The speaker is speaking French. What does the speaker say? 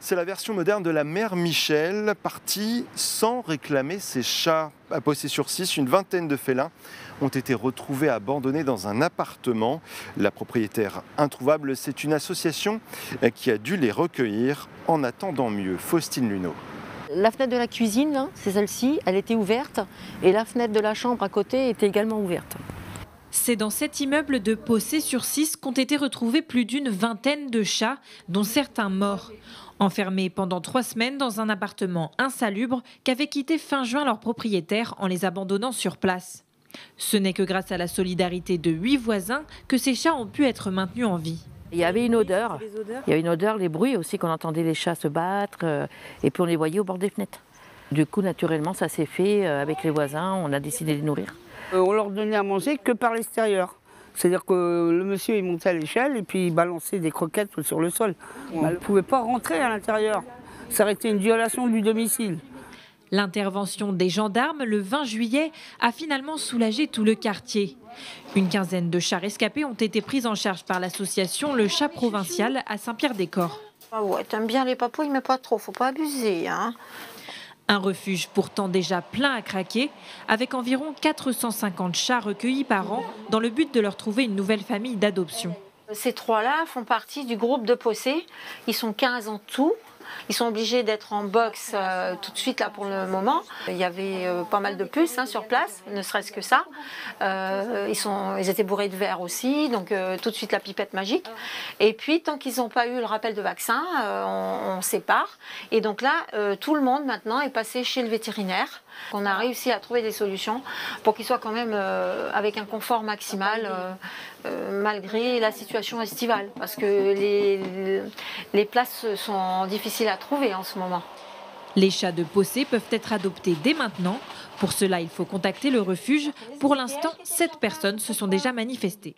C'est la version moderne de la mère Michel, partie sans réclamer ses chats. À Possé-sur-Cisse, une vingtaine de félins ont été retrouvés abandonnés dans un appartement. La propriétaire introuvable, c'est une association qui a dû les recueillir en attendant mieux. Faustine Luneau. La fenêtre de la cuisine, c'est celle-ci, elle était ouverte et la fenêtre de la chambre à côté était également ouverte. C'est dans cet immeuble de Possé-sur-Cisse qu'ont été retrouvés plus d'une vingtaine de chats, dont certains morts. Enfermés pendant 3 semaines dans un appartement insalubre qu'avait quitté fin juin leur propriétaire en les abandonnant sur place. Ce n'est que grâce à la solidarité de 8 voisins que ces chats ont pu être maintenus en vie. Il y avait une odeur, les bruits aussi qu'on entendait les chats se battre et puis on les voyait au bord des fenêtres. Du coup, naturellement, ça s'est fait avec les voisins, on a décidé de les nourrir. On leur donnait à manger que par l'extérieur. C'est-à-dire que le monsieur il montait à l'échelle et puis il balançait des croquettes sur le sol. Elle ne pouvait pas rentrer à l'intérieur. Ça aurait été une violation du domicile. L'intervention des gendarmes le 20 juillet a finalement soulagé tout le quartier. Une quinzaine de chats rescapés ont été pris en charge par l'association Le Chat Provincial à Saint-Pierre-des-Corps. Ah ouais, t'aimes bien les papouilles, mais pas trop, faut pas abuser, hein. Un refuge pourtant déjà plein à craquer, avec environ 450 chats recueillis par an dans le but de leur trouver une nouvelle famille d'adoption. Ces 3-là font partie du groupe de Possé. Ils sont 15 en tout. Ils sont obligés d'être en box tout de suite là pour le moment. Il y avait pas mal de puces sur place, ne serait-ce que ça. Ils étaient bourrés de verre aussi, donc tout de suite la pipette magique. Et puis tant qu'ils n'ont pas eu le rappel de vaccin, on sépare. Et donc là, tout le monde maintenant est passé chez le vétérinaire. On a réussi à trouver des solutions pour qu'ils soient quand même avec un confort maximal malgré la situation estivale. Parce que les places sont difficiles à trouver en ce moment. Les chats de Possé peuvent être adoptés dès maintenant. Pour cela, il faut contacter le refuge. Pour l'instant, 7 personnes se sont déjà manifestées.